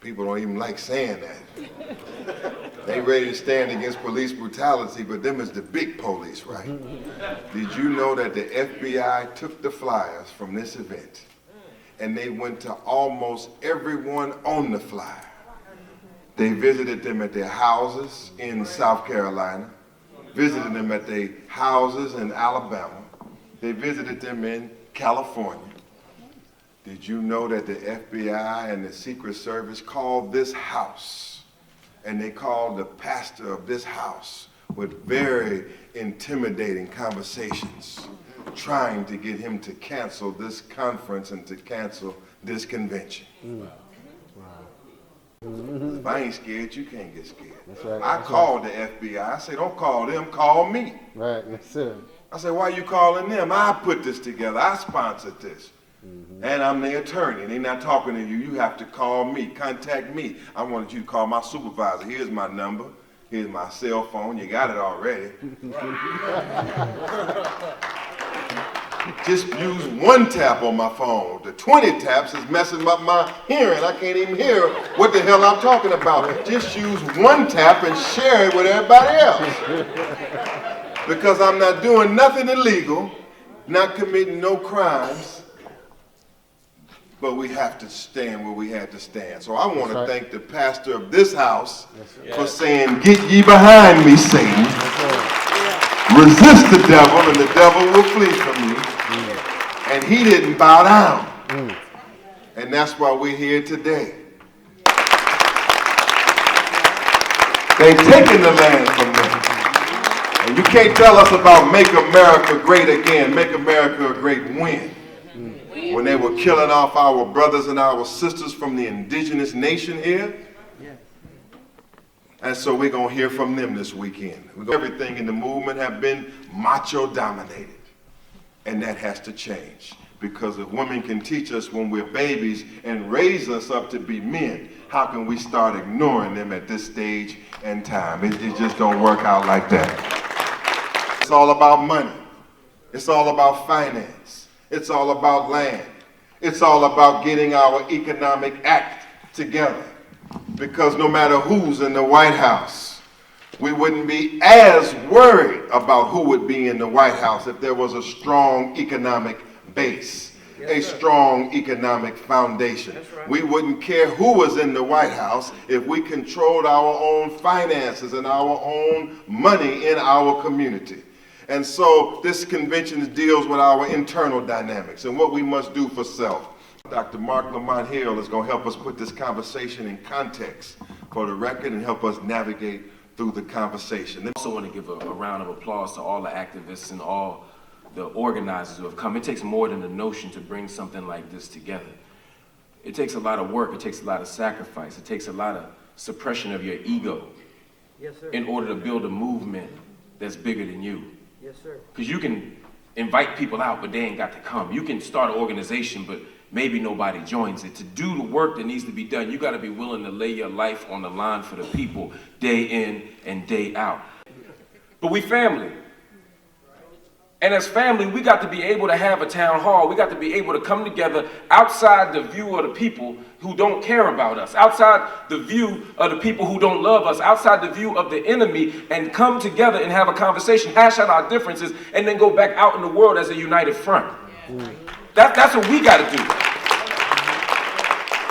People don't even like saying that. They ready to stand against police brutality, but them is the big police, right? Did you know that the FBI took the flyers from this event and they went to almost everyone on the flyer? They visited them at their houses in South Carolina, visited them at their houses in Alabama. They visited them in California. Did you know that the FBI and the Secret Service called this house, and they called the pastor of this house with very intimidating conversations, trying to get him to cancel this conference and to cancel this convention? If I ain't scared, you can't get scared. That's right. I called the FBI. I said, don't call them, call me. Right, yes, sir. I said, why are you calling them? I put this together. I sponsored this. And I'm the attorney. They're not talking to you. You have to call me. Contact me. I wanted you to call my supervisor. Here's my number. Here's my cell phone. You got it already. Just use one tap on my phone. The 20 taps is messing up my hearing. I can't even hear what the hell I'm talking about. Just use one tap and share it with everybody else. Because I'm not doing nothing illegal, not committing no crimes, but we have to stand where we had to stand. So I want to thank the pastor of this house for saying, get ye behind me, Satan. Resist the devil, and the devil will flee from you. And he didn't bow down. And that's why we're here today. They've taken the land from them. And you can't tell us about make America great again, make America a great win. When they were killing off our brothers and our sisters from the indigenous nation here. And so we're going to hear from them this weekend. Everything in the movement have been macho dominated. And that has to change. Because if women can teach us when we're babies and raise us up to be men, how can we start ignoring them at this stage and time? It just don't work out like that. It's all about money. It's all about finance. It's all about land. It's all about getting our economic act together. Because no matter who's in the White House, we wouldn't be as worried about who would be in the White House if there was a strong economic base, a strong economic foundation. Right. We wouldn't care who was in the White House if we controlled our own finances and our own money in our community. And so this convention deals with our internal dynamics and what we must do for self. Dr. Marc Lamont Hill is going to help us put this conversation in context for the record and help us navigate through the conversation. I also want to give a round of applause to all the activists and all the organizers who have come. It takes more than a notion to bring something like this together. It takes a lot of work, it takes a lot of sacrifice, it takes a lot of suppression of your ego in order to build a movement that's bigger than you. Yes, sir. Because you can invite people out, but they ain't got to come. You can start an organization, but maybe nobody joins it. To do the work that needs to be done, you got to be willing to lay your life on the line for the people day in and day out. But we family. And as family, we got to be able to have a town hall. We got to be able to come together outside the view of the people who don't care about us, outside the view of the people who don't love us, outside the view of the enemy, and come together and have a conversation, hash out our differences, and then go back out in the world as a united front. That's what we got to do.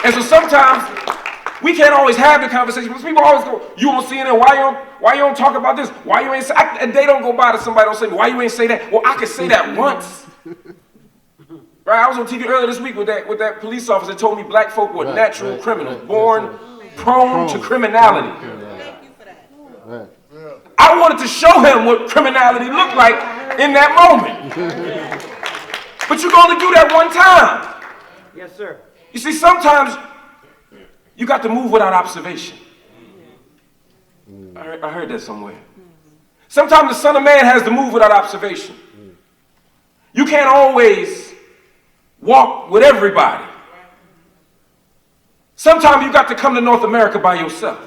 And so sometimes we can't always have the conversation because people always go, you on CNN, why you don't talk about this? Why you ain't say, and they don't go by to somebody don't say, why you ain't say that? Well, I could say that once. Right? I was on TV earlier this week with that police officer that told me black folk were natural criminals, born prone to criminality. Thank you for that. I wanted to show him what criminality looked like in that moment. But you can only do that one time. Yes, sir. You see, sometimes you got to move without observation. I heard that somewhere. Sometimes the Son of Man has to move without observation. You can't always walk with everybody. Sometimes you got to come to North America by yourself.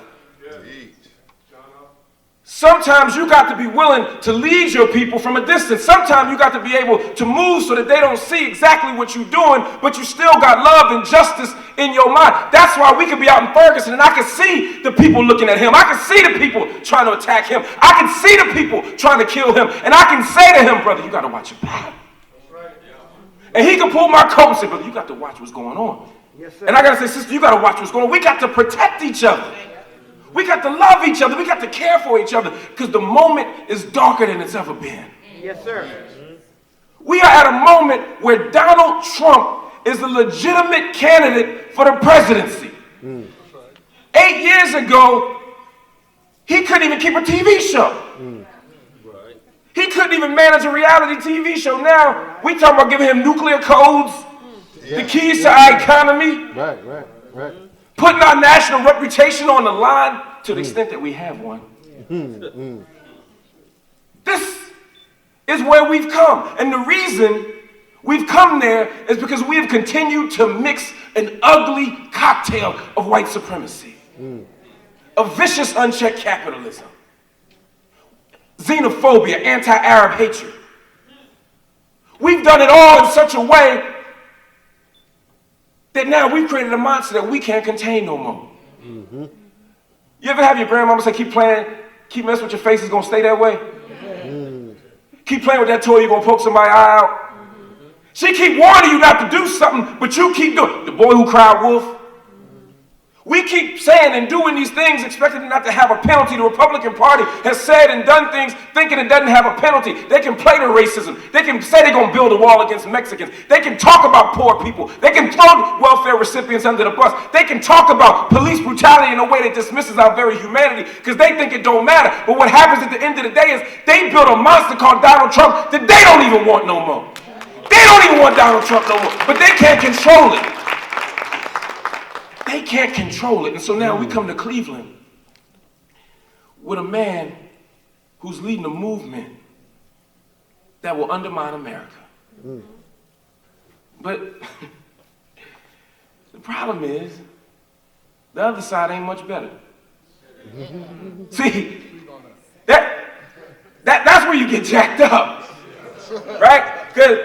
Sometimes you got to be willing to lead your people from a distance. Sometimes you got to be able to move so that they don't see exactly what you're doing, but you still got love and justice in your mind. That's why we can be out in Ferguson and I can see the people looking at him. I can see the people trying to attack him. I can see the people trying to kill him. And I can say to him, brother, you got to watch your back. And he can pull my coat and say, brother, you got to watch what's going on. Yes, sir. And I got to say, sister, you got to watch what's going on. We got to protect each other. We got to love each other. We got to care for each other because the moment is darker than it's ever been. Yes, sir. We are at a moment where Donald Trump is a legitimate candidate for the presidency. 8 years ago, he couldn't even keep a TV show. He couldn't even manage a reality TV show. Now, we talking about giving him nuclear codes, the keys to our economy. Right. Putting our national reputation on the line to the extent that we have one. This is where we've come. And the reason we've come there is because we have continued to mix an ugly cocktail of white supremacy, of vicious unchecked capitalism, xenophobia, anti-Arab hatred. We've done it all in such a way that now we've created a monster that we can't contain no more. You ever have your grandmama say, keep playing, keep messing with your face, it's gonna stay that way? Keep playing with that toy, you're gonna poke somebody's eye out. She keep warning you not to do something, but you keep doing it. The boy who cried wolf. We keep saying and doing these things expecting it not to have a penalty. The Republican Party has said and done things thinking it doesn't have a penalty. They can play the racism. They can say they're going to build a wall against Mexicans. They can talk about poor people. They can throw welfare recipients under the bus. They can talk about police brutality in a way that dismisses our very humanity because they think it don't matter. But what happens at the end of the day is they build a monster called Donald Trump that they don't even want no more. They don't even want Donald Trump no more, but they can't control it. They can't control it. And so now we come to Cleveland with a man who's leading a movement that will undermine America. But the problem is the other side ain't much better. See, that's where you get jacked up, right? Because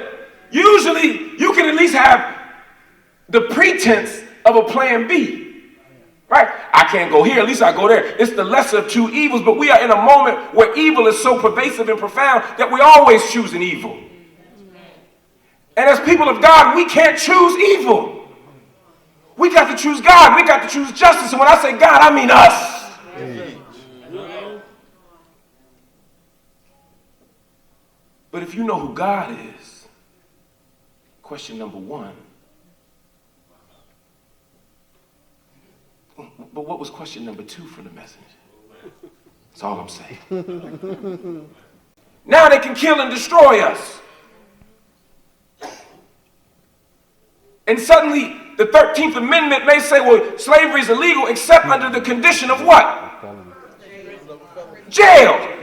usually you can at least have the pretense of a plan B, right? I can't go here, at least I go there. It's the lesser of two evils, but we are in a moment where evil is so pervasive and profound that we're always choosing evil. And as people of God, we can't choose evil. We got to choose God. We got to choose justice. And when I say God, I mean us. But if you know who God is, question number one, but what was question number two for the message? That's all I'm saying. Now they can kill and destroy us. And suddenly the 13th Amendment may say, well, slavery is illegal except under the condition of what? Jail.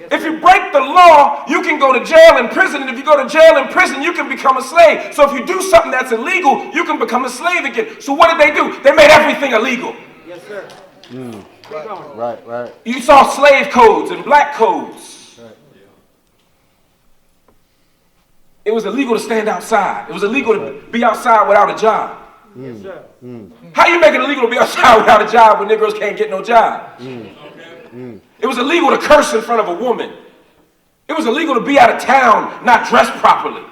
If you break the law, you can go to jail and prison. And if you go to jail and prison, you can become a slave. So if you do something that's illegal, you can become a slave again. So what did they do? They made everything illegal. Yes, sir. Right. You saw slave codes and black codes. Right. It was illegal to stand outside. It was illegal to be outside without a job. Yes, sir. How you make it illegal to be outside without a job when Negroes can't get no job? It was illegal to curse in front of a woman. It was illegal to be out of town, not dressed properly.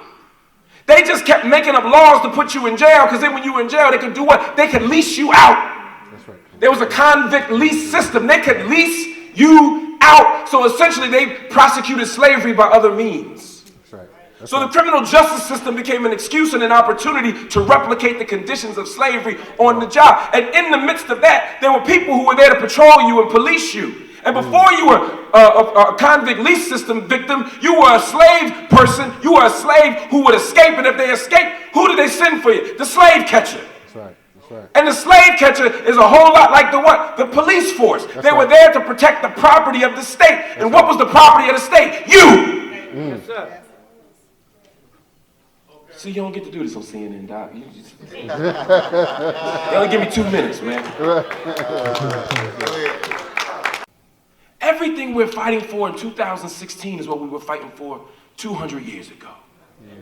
They just kept making up laws to put you in jail because then when you were in jail, they could do what? They could lease you out. That's right. There was a convict lease system. They could lease you out. So essentially, they prosecuted slavery by other means. That's right. So the criminal justice system became an excuse and an opportunity to replicate the conditions of slavery on the job. And in the midst of that, there were people who were there to patrol you and police you. And before you were a convict lease system victim, you were a slave person. You were a slave who would escape. And if they escaped, who did they send for you? The slave catcher. That's right. And the slave catcher is a whole lot like the what? The police force. They were there to protect the property of the state. And what was the property of the state? You! Yes, sir. See, you don't get to do this on CNN, Doc. They only give me 2 minutes, man. Everything thing we're fighting for in 2016 is what we were fighting for 200 years ago.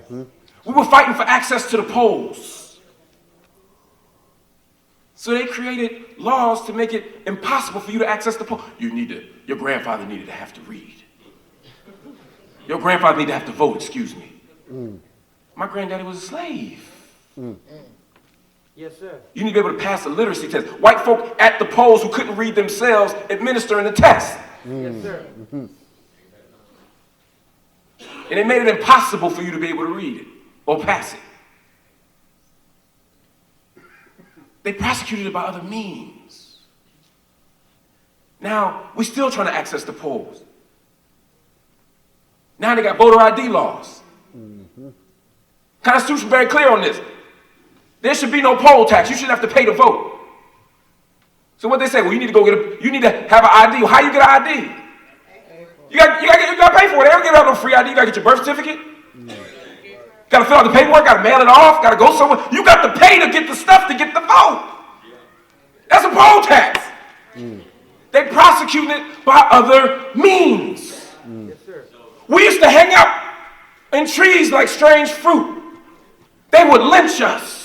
We were fighting for access to the polls. So they created laws to make it impossible for you to access the polls. Your grandfather needed to have to read. Your grandfather needed to have to vote, excuse me. My granddaddy was a slave. Yes, sir. You need to be able to pass a literacy test. White folk at the polls who couldn't read themselves administering the test. Yes, sir. And it made it impossible for you to be able to read it or pass it. They prosecuted it by other means. Now, we're still trying to access the polls. Now they got voter ID laws. Constitution very clear on this. There should be no poll tax. You shouldn't have to pay to vote. So what they say? Well, you need to have an ID. Well, how you get an ID? You got to pay for it. They don't give out no free ID. You got to get your birth certificate. Got to fill out the paperwork. Got to mail it off. Got to go somewhere. You got to pay to get the stuff to get the vote. That's a poll tax. They prosecuting it by other means. Yes, sir. We used to hang out in trees like strange fruit. They would lynch us.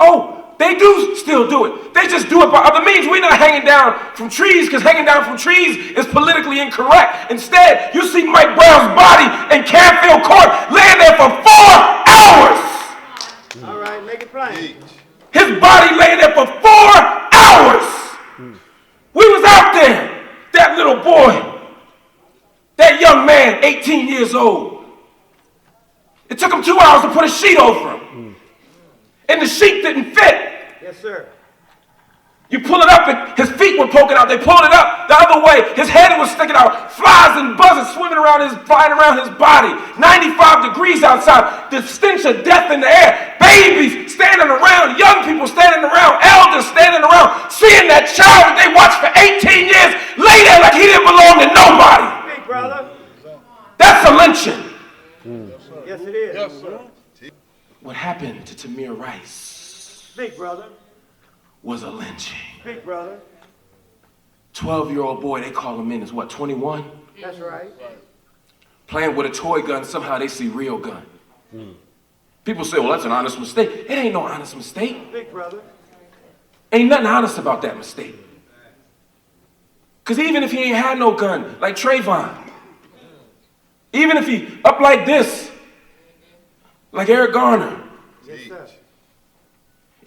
Oh, they do still do it. They just do it by other means. We're not hanging down from trees because hanging down from trees is politically incorrect. Instead, you see Mike Brown's body in Canfield Court laying there for 4 hours. All right, make it plain. His body laying there for 4 hours. We was out there, that little boy, that young man, 18 years old. It took him 2 hours to put a sheet over him. And the sheet didn't fit. Yes, sir. You pull it up and his feet were poking out. They pulled it up the other way. His head was sticking out. Flies and buzzards flying around his body. 95 degrees outside. The stench of death in the air. Babies standing around. Young people standing around. Elders standing around. Seeing that child that they watched for 18 years lay there like he didn't belong to nobody. Speak, brother. That's a lynching. Yes, it is. Yes, sir. What happened to Tamir Rice Speak, brother. was a lynching. Speak, brother. 12-year-old boy, they call him in, is what, 21? That's right. Playing with a toy gun, somehow they see real gun. People say, well, that's an honest mistake. It ain't no honest mistake. Speak, brother. Ain't nothing honest about that mistake. Because even if he ain't had no gun, like Trayvon, even if he up like this, like Eric Garner, Yes, sir.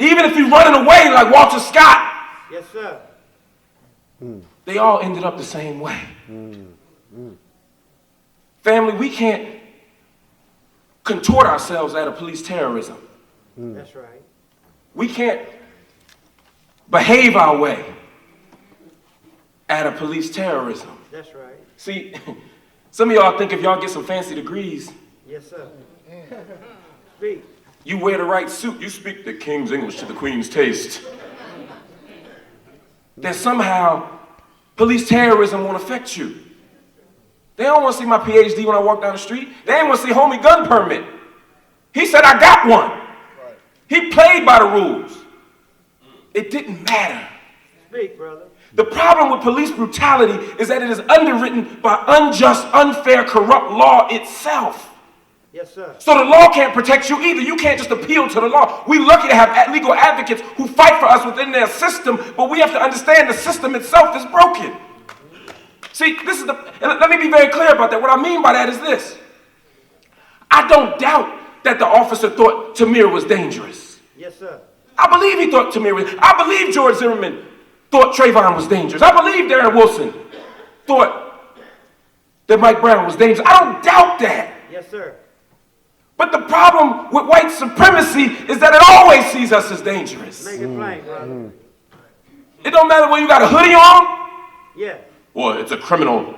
even if he running away like Walter Scott, Yes, sir. they all ended up the same way. Family, we can't contort ourselves out of police terrorism. That's right. We can't behave our way out of police terrorism. That's right. See, some of y'all think if y'all get some fancy degrees, Yes, sir. Speak. you wear the right suit, you speak the king's English to the queen's taste, that somehow police terrorism won't affect you. They don't want to see my PhD when I walk down the street. They ain't want to see homie gun permit. He said I got one. He played by the rules. It didn't matter. Speak, brother. The problem with police brutality is that it is underwritten by unjust, unfair, corrupt law itself. Yes, sir. So the law can't protect you either. You can't just appeal to the law. We're lucky to have legal advocates who fight for us within their system, but we have to understand the system itself is broken. See, and let me be very clear about that. What I mean by that is this. I don't doubt that the officer thought Tamir was dangerous. Yes, sir. I believe he thought Tamir was. I believe George Zimmerman thought Trayvon was dangerous. I believe Darren Wilson thought that Mike Brown was dangerous. I don't doubt that. Yes, sir. But the problem with white supremacy is that it always sees us as dangerous. Make it plain, brother. It don't matter whether you got a hoodie on, Yeah. or it's a criminal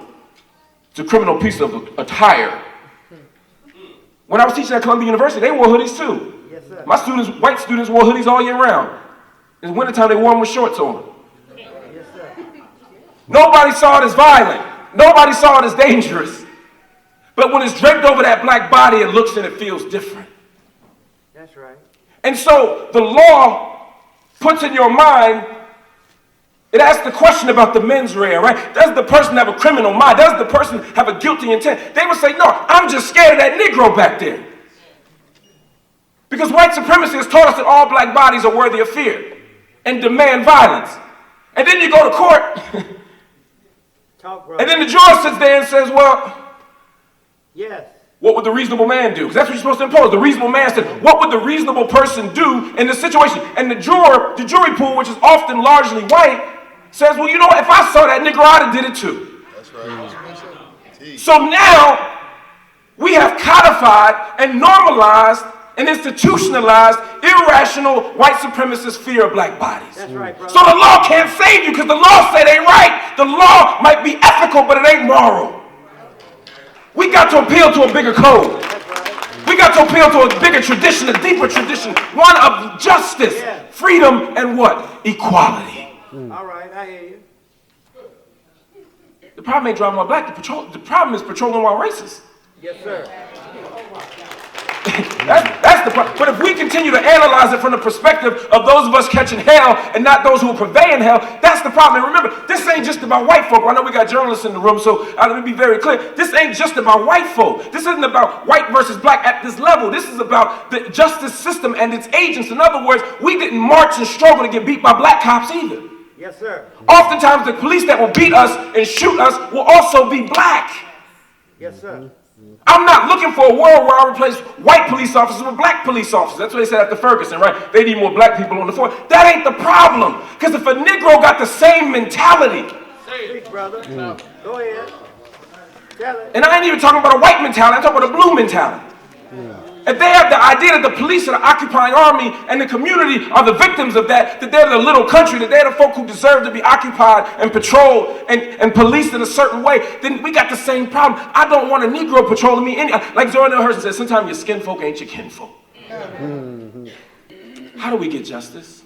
piece of attire. When I was teaching at Columbia University, they wore hoodies too. Yes, sir. My students, white students, wore hoodies all year round. In the wintertime, they wore them with shorts on. Yes, sir. Nobody saw it as violent. Nobody saw it as dangerous. But when it's draped over that black body, it looks and it feels different. That's right. And so the law puts in your mind It asks the question about the mens rea, right? Does the person have a criminal mind? Does the person have a guilty intent? They would say, no, I'm just scared of that Negro back there. Because white supremacy has taught us that all black bodies are worthy of fear and demand violence. And then you go to court, and then the juror sits there and says, well, Yes. what would the reasonable man do? Because that's what you're supposed to impose. The reasonable man said, what would the reasonable person do in this situation? And the jury pool, which is often largely white, says, well, you know what? If I saw that nigga, I'd have did it too. That's right. So now we have codified and normalized and institutionalized irrational white supremacist fear of black bodies. That's right, bro. So the law can't save you because the law said it ain't right. The law might be ethical, but it ain't moral. We got to appeal to a bigger code. We got to appeal to a bigger tradition, a deeper tradition, one of justice, freedom, and what? Equality. All right, I hear you. The problem ain't driving while black. The problem is patrolling while racist. Yes, sir. That's the problem. But if we continue to analyze it from the perspective of those of us catching hell and not those who are purveying hell, that's the problem. And remember, this ain't just about white folk. I know we got journalists in the room, so let me be very clear. This ain't just about white folk. This isn't about white versus black at this level. This is about the justice system and its agents. In other words, we didn't march and struggle to get beat by black cops either. Yes, sir. Oftentimes, the police that will beat us and shoot us will also be black. Yes, sir. I'm not looking for a world where I replace white police officers with black police officers. That's what they said after Ferguson, right? They need more black people on the force. That ain't the problem. Because if a Negro got the same mentality, Speak, brother. Go ahead. Tell it. and I ain't even talking about a white mentality, I'm talking about a blue mentality. If they have the idea that the police are the occupying army and the community are the victims of that they're the little country, that they're the folk who deserve to be occupied and patrolled and policed in a certain way, then we got the same problem. I don't want a Negro patrolling me. Like Cornel said, sometimes your skin folk ain't your kinfolk. How do we get justice?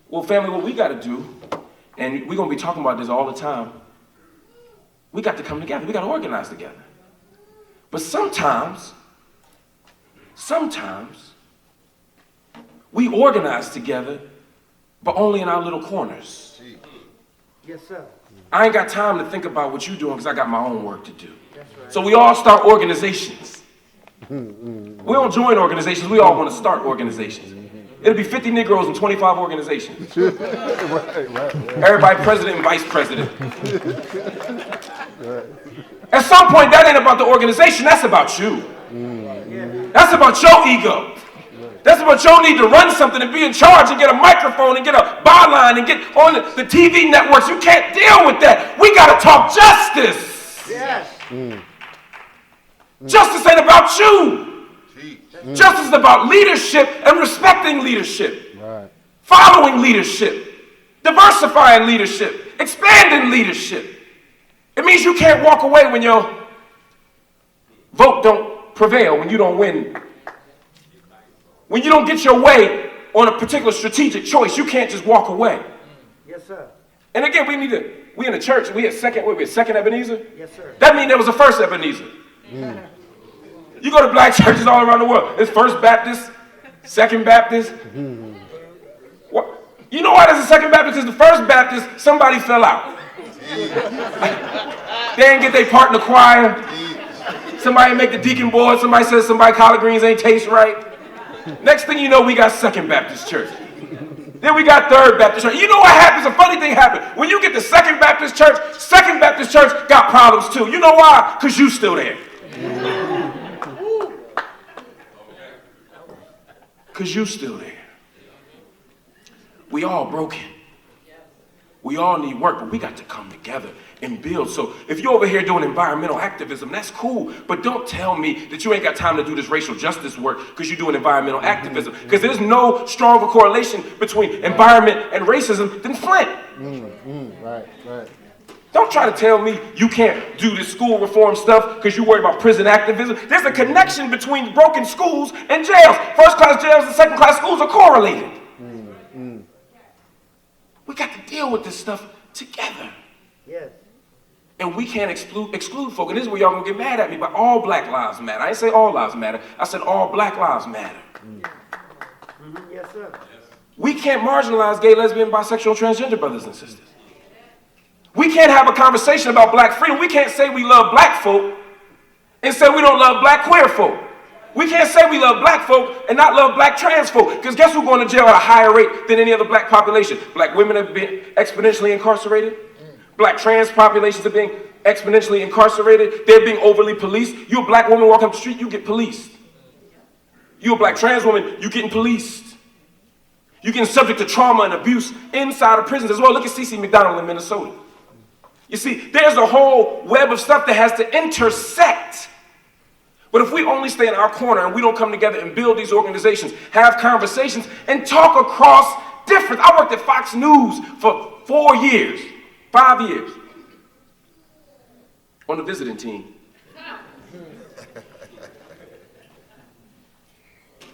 Well, family, what we got to do, and we're going to be talking about this all the time, we got to come together. We got to organize together. But sometimes we organize together, but only in our little corners. Yes, sir. I ain't got time to think about what you're doing because I got my own work to do. That's right. So we all start organizations. We don't join organizations, we all want to start organizations. It'll be 50 Negroes and 25 organizations. Everybody president and vice president. At some point, that ain't about the organization, that's about you. That's about your ego. That's about your need to run something and be in charge and get a microphone and get a byline and get on the TV networks. You can't deal with that. We got to talk justice. Yes. Justice ain't about you. Justice is about leadership and respecting leadership. Following leadership. Diversifying leadership. Expanding leadership. It means you can't walk away when your vote don't prevail, when you don't win. When you don't get your way on a particular strategic choice, you can't just walk away. Yes, sir. And again, we in the church, we had second Ebenezer? Yes, sir. That means there was a first Ebenezer. You go to black churches all around the world, there's First Baptist, Second Baptist. What? You know why there's a Second Baptist? Because the First Baptist, somebody fell out. They didn't get their part in the choir. Somebody make the deacon board. Somebody says somebody collard greens ain't taste right. Next thing you know, we got Second Baptist Church. Then we got Third Baptist Church. You know what happens? A funny thing happened. When you get to Second Baptist Church got problems too. You know why? Because you still there. Because you still there. We all broken. We all need work, but we got to come together and build. So if you're over here doing environmental activism, that's cool, but don't tell me that you ain't got time to do this racial justice work because you're doing environmental activism, because there's no stronger correlation between environment and racism than Flint. Right. Don't try to tell me you can't do this school reform stuff because you're worried about prison activism. There's a connection between broken schools and jails. First-class jails and second-class schools are correlated. We got to deal with this stuff together. Yes. And we can't exclude folk. And this is where y'all gonna get mad at me, but all black lives matter. I didn't say all lives matter. I said all black lives matter. Yes, sir. We can't marginalize gay, lesbian, bisexual, transgender brothers and sisters. We can't have a conversation about black freedom. We can't say we love black folk and say we don't love black queer folk. We can't say we love black folk and not love black trans folk. Because guess who's going to jail at a higher rate than any other black population? Black women have been exponentially incarcerated. Black trans populations are being exponentially incarcerated. They're being overly policed. You a black woman walking up the street, you get policed. You a black trans woman, you getting policed. You getting subject to trauma and abuse inside of prisons as well. Look at CC McDonald in Minnesota. You see, there's a whole web of stuff that has to intersect. But if we only stay in our corner and we don't come together and build these organizations, have conversations, and talk across difference. I worked at Fox News for 4 years, 5 years, on the visiting team.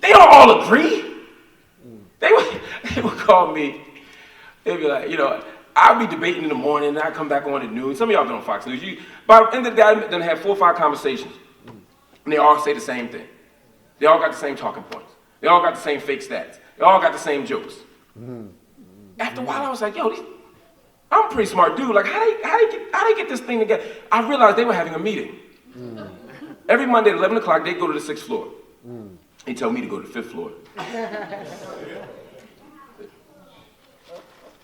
They don't all agree. They would call me, they'd be like, I'll be debating in the morning, and I come back on at noon. Some of y'all been on Fox News. By the end of the day, I done had 4 or 5 conversations, and they all say the same thing. They all got the same talking points. They all got the same fake stats. They all got the same jokes. After a while, I was like, yo, I'm a pretty smart dude. Like, how they get this thing together? I realized they were having a meeting. Every Monday at 11 o'clock, they go to the 6th floor. They tell me to go to the 5th floor.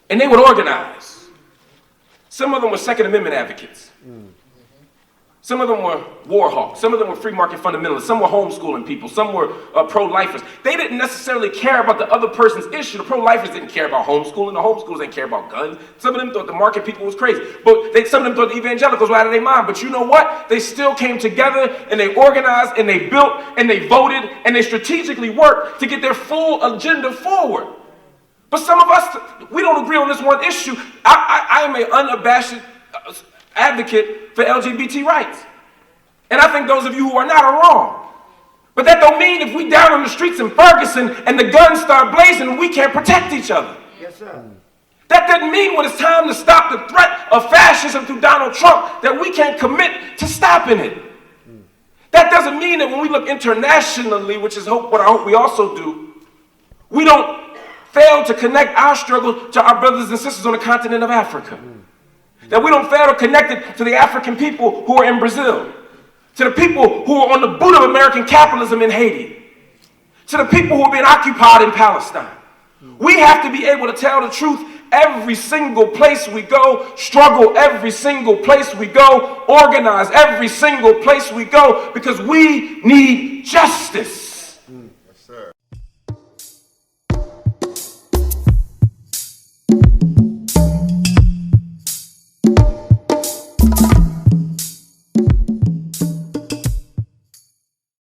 And they would organize. Some of them were Second Amendment advocates. Some of them were war hawks. Some of them were free market fundamentalists. Some were homeschooling people. Some were pro-lifers. They didn't necessarily care about the other person's issue. The pro-lifers didn't care about homeschooling. The homeschoolers didn't care about guns. Some of them thought the market people was crazy. But some of them thought the evangelicals were out of their mind. But you know what? They still came together and they organized and they built and they voted and they strategically worked to get their full agenda forward. But some of us, we don't agree on this one issue. I am an unabashed advocate for LGBT rights. And I think those of you who are not are wrong. But that don't mean if we down on the streets in Ferguson and the guns start blazing, we can't protect each other. Yes, sir. That doesn't mean when it's time to stop the threat of fascism through Donald Trump that we can't commit to stopping it. That doesn't mean that when we look internationally, which is what I hope we also do, we don't fail to connect our struggle to our brothers and sisters on the continent of Africa. That we don't fail to connect it to the African people who are in Brazil, to the people who are on the boot of American capitalism in Haiti, to the people who are being occupied in Palestine. We have to be able to tell the truth every single place we go, struggle every single place we go, organize every single place we go, because we need justice.